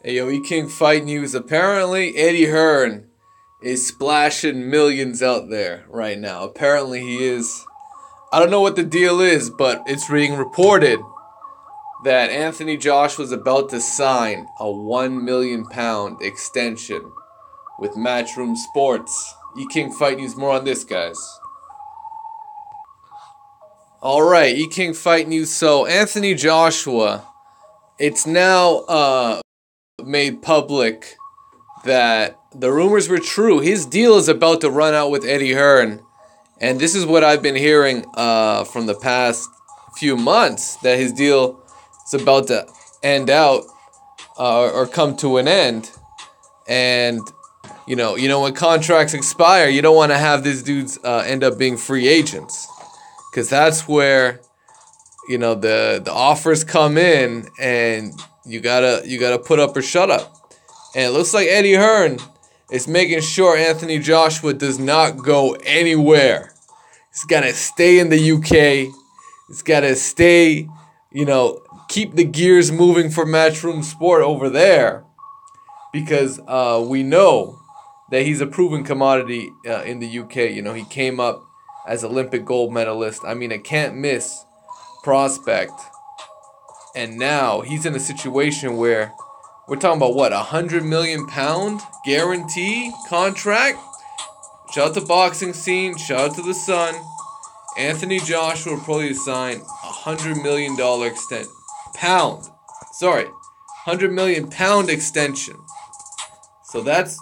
Hey, yo, E-King Fight News. Apparently, Eddie Hearn is splashing millions out there right now. Apparently, he is. I don't know what the deal is, but it's being reported that Anthony Joshua was about to sign a £1 million extension with Matchroom Sports. E-King Fight News. More on this, guys. Alright, E-King Fight News. So, Anthony Joshua, it's now made public that the rumors were true. His deal is about to run out with Eddie Hearn. And this is what I've been hearing from the past few months, that his deal is about to end out or come to an end. And, you know, when contracts expire, you don't want to have these dudes end up being free agents. Because that's where, you know, the offers come in and you gotta put up or shut up. And it looks like Eddie Hearn is making sure Anthony Joshua does not go anywhere. He's gotta stay in the UK. He's gotta stay, you know, keep the gears moving for Matchroom Sport over there. Because we know that he's a proven commodity in the UK. You know, he came up as Olympic gold medalist. I mean, a can't miss prospect. And now he's in a situation where we're talking about what, £100 million guarantee contract? Shout out to boxing scene. Shout out to the Sun. Anthony Joshua will probably sign $100 million £100 million extension. So that's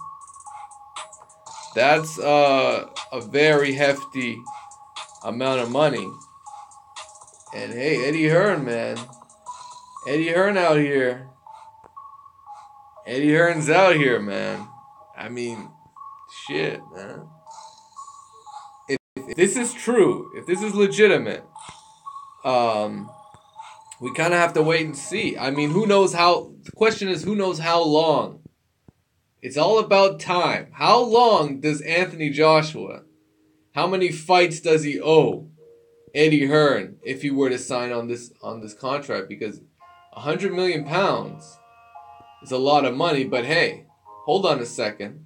a very hefty amount of money. And hey, Eddie Hearn, man. Eddie Hearn out here. Eddie Hearn's out here, man. I mean, shit, man. If this is true, if this is legitimate, we kind of have to wait and see. I mean, who knows how... The question is, who knows how long? It's all about time. How long does Anthony Joshua... How many fights does he owe Eddie Hearn if he were to sign on this contract? Because £100 million is a lot of money, but hey, hold on a second.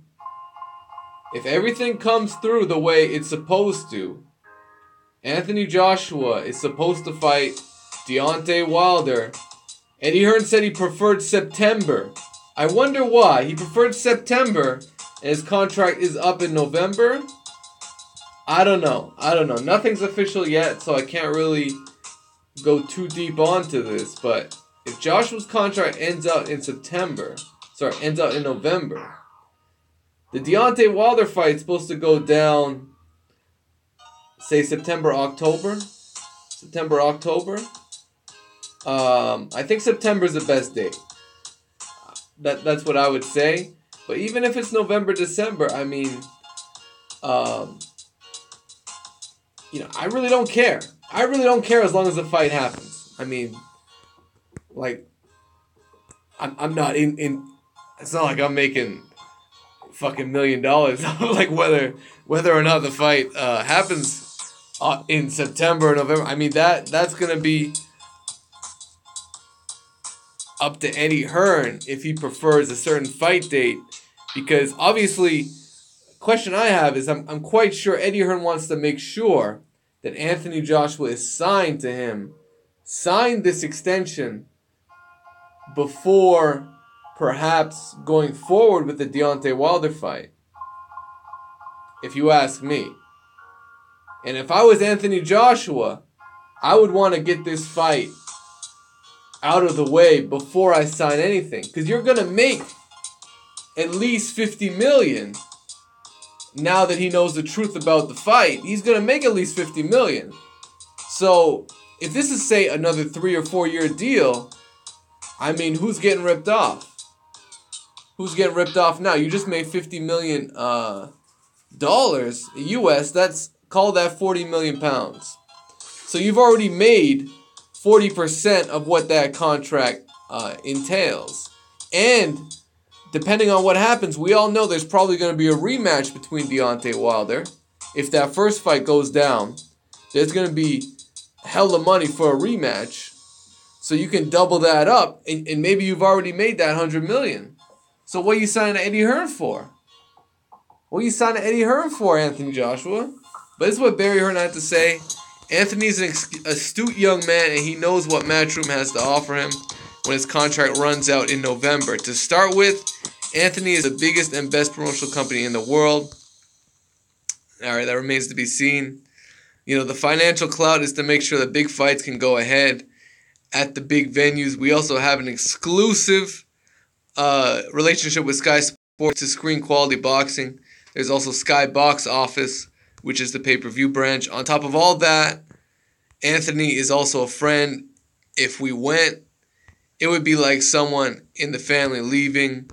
If everything comes through the way it's supposed to, Anthony Joshua is supposed to fight Deontay Wilder. Eddie Hearn said he preferred September. I wonder why. He preferred September and his contract is up in November. I don't know. Nothing's official yet, so I can't really go too deep onto this, but if Joshua's contract ends out in November, the Deontay Wilder fight is supposed to go down, say September, October. I think September is the best date. That's what I would say. But even if it's November, December, I mean, you know, I really don't care. I really don't care as long as the fight happens. I mean, like, I'm not in. It's not like I'm making fucking $1 million like whether or not the fight happens in September or November. I mean, that's gonna be up to Eddie Hearn if he prefers a certain fight date, because obviously the question I have is I'm quite sure Eddie Hearn wants to make sure that Anthony Joshua is signed this extension before perhaps going forward with the Deontay Wilder fight, if you ask me. And if I was Anthony Joshua, I would want to get this fight out of the way before I sign anything, because you're going to make at least $50 million. Now that he knows the truth about the fight, he's going to make at least $50 million. So if this is, say, another 3 or 4 year deal, I mean, who's getting ripped off? Who's getting ripped off now? You just made $50 million US. Call that 40 million pounds. So you've already made 40% of what that contract entails. And depending on what happens, we all know there's probably going to be a rematch between Deontay Wilder. If that first fight goes down, there's going to be hella money for a rematch. So you can double that up, and maybe you've already made that $100 million. So what are you signing Eddie Hearn for? What are you signing Eddie Hearn for, Anthony Joshua? But this is what Barry Hearn had to say. Anthony's an astute young man, and he knows what Matchroom has to offer him when his contract runs out in November. To start with, Anthony is the biggest and best promotional company in the world. All right, that remains to be seen. You know, the financial clout is to make sure the big fights can go ahead at the big venues. We also have an exclusive relationship with Sky Sports to screen quality boxing. There's also Sky Box Office, which is the pay-per-view branch. On top of all that, Anthony is also a friend. If we went, it would be like someone in the family leaving.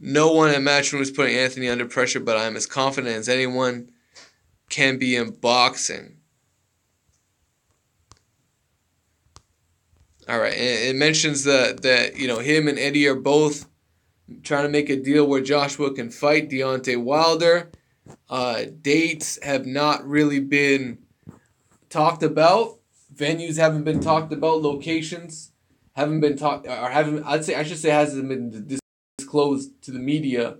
No one at Matchroom is putting Anthony under pressure, but I'm as confident as anyone can be in boxing. All right, and it mentions that you know, him and Eddie are both trying to make a deal where Joshua can fight Deontay Wilder. Dates have not really been talked about. Venues haven't been talked about. Locations haven't been talked, or haven't. I should say hasn't been disclosed to the media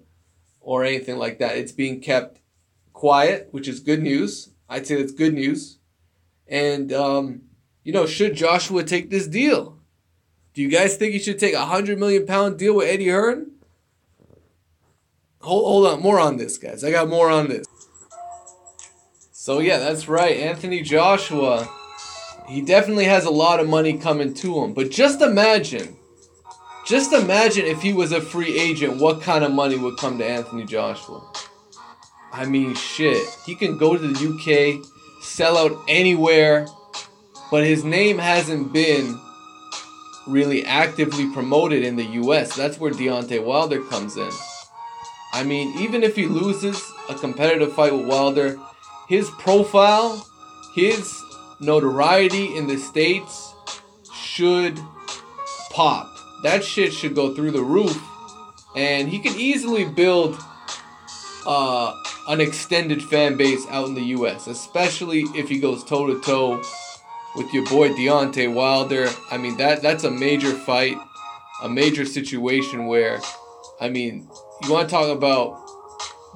or anything like that. It's being kept quiet, which is good news. I'd say that's good news. And you know, should Joshua take this deal? Do you guys think he should take a £100 million deal with Eddie Hearn? Hold on, more on this, guys. I got more on this. So yeah, that's right. Anthony Joshua, he definitely has a lot of money coming to him. But just imagine if he was a free agent, what kind of money would come to Anthony Joshua? I mean, shit. He can go to the UK, sell out anywhere, but his name hasn't been really actively promoted in the US. That's where Deontay Wilder comes in. I mean, even if he loses a competitive fight with Wilder, his profile, his notoriety in the States should pop. That shit should go through the roof. And he can easily build an extended fan base out in the US, especially if he goes toe-to-toe with your boy Deontay Wilder. I mean, that's a major fight, a major situation where, I mean, you want to talk about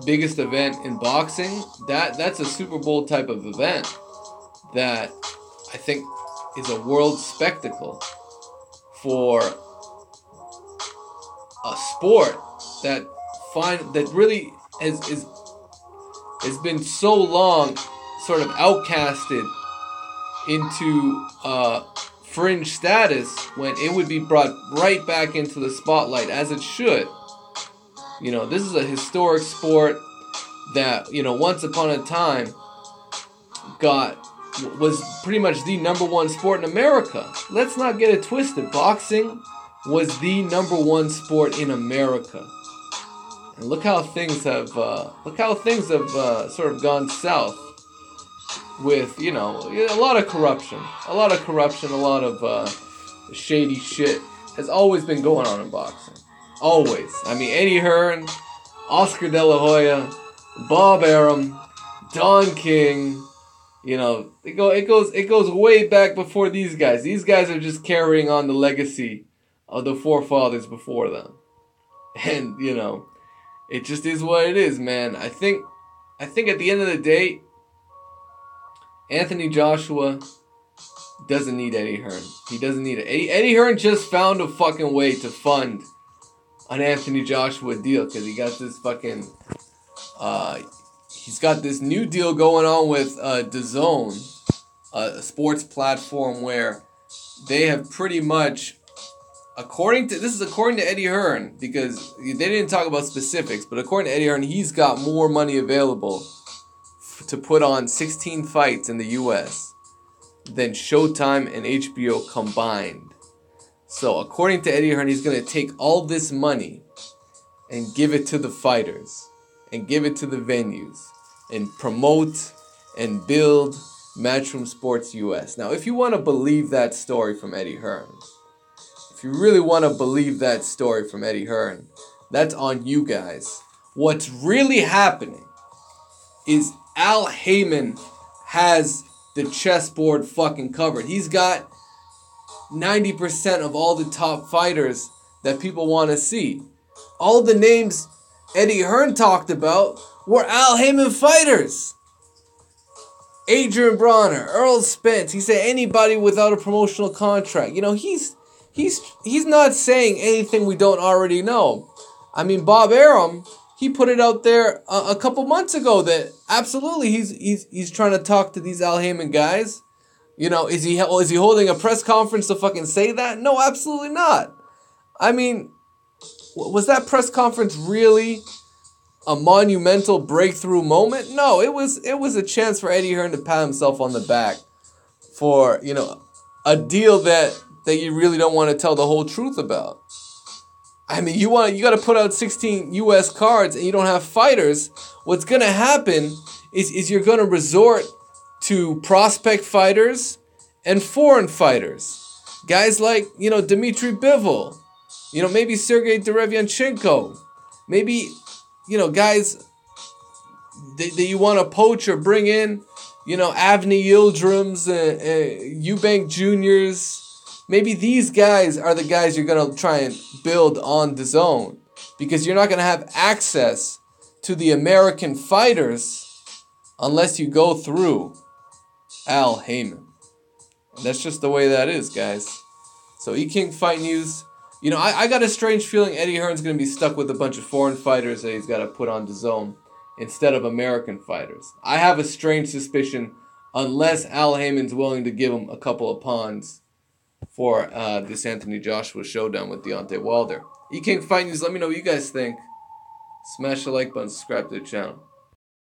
biggest event in boxing? That's a Super Bowl type of event that I think is a world spectacle for a sport that really has been so long sort of outcasted into fringe status, when it would be brought right back into the spotlight, as it should. You know, this is a historic sport that, you know, once upon a time was pretty much the number one sport in America. Let's not get it twisted. Boxing was the number one sport in America. And look how things have sort of gone south with, you know, a lot of corruption, a lot of shady shit has always been going on in boxing. Always. I mean, Eddie Hearn, Oscar De La Hoya, Bob Arum, Don King. You know, it goes way back before these guys. These guys are just carrying on the legacy of the forefathers before them. And, you know, it just is what it is, man. I think at the end of the day, Anthony Joshua doesn't need Eddie Hearn. He doesn't need it. Eddie Hearn just found a fucking way to fund an Anthony Joshua deal, because he got this fucking he's got this new deal going on with DAZN, a sports platform where they have pretty much, according to Eddie Hearn, because they didn't talk about specifics, but according to Eddie Hearn, he's got more money available to put on 16 fights in the US than Showtime and HBO combined. So according to Eddie Hearn, he's going to take all this money and give it to the fighters and give it to the venues and promote and build Matchroom Sports US. Now, if you want to believe that story from Eddie Hearn, if you really want to believe that story from Eddie Hearn, that's on you guys. What's really happening is Al Heyman has the chessboard fucking covered. He's got 90% of all the top fighters that people want to see. All the names Eddie Hearn talked about were Al Heyman fighters. Adrian Bronner, Earl Spence. He said anybody without a promotional contract. You know, he's not saying anything we don't already know. I mean, Bob Arum, he put it out there a couple months ago that absolutely he's trying to talk to these Al Heyman guys. You know, is he holding a press conference to fucking say that? No, absolutely not. I mean, was that press conference really a monumental breakthrough moment? No, it was a chance for Eddie Hearn to pat himself on the back for, you know, a deal that you really don't want to tell the whole truth about. I mean, you got to put out 16 US cards and you don't have fighters. What's going to happen is you're going to resort to prospect fighters and foreign fighters. Guys like, you know, Dmitry Bivol, you know, maybe Sergey Derevyanchenko, maybe, you know, guys that you want to poach or bring in, you know, Avni Yildirim's, Eubank Juniors. Maybe these guys are the guys you're going to try and build on DAZN, because you're not going to have access to the American fighters unless you go through Al Heyman. That's just the way that is, guys. So E-King Fight News. You know, I got a strange feeling Eddie Hearn's going to be stuck with a bunch of foreign fighters that he's got to put on DAZN instead of American fighters. I have a strange suspicion, unless Al Heyman's willing to give him a couple of pawns for this Anthony Joshua showdown with Deontay Wilder. E-King Fight News, let me know what you guys think. Smash the like button, subscribe to the channel.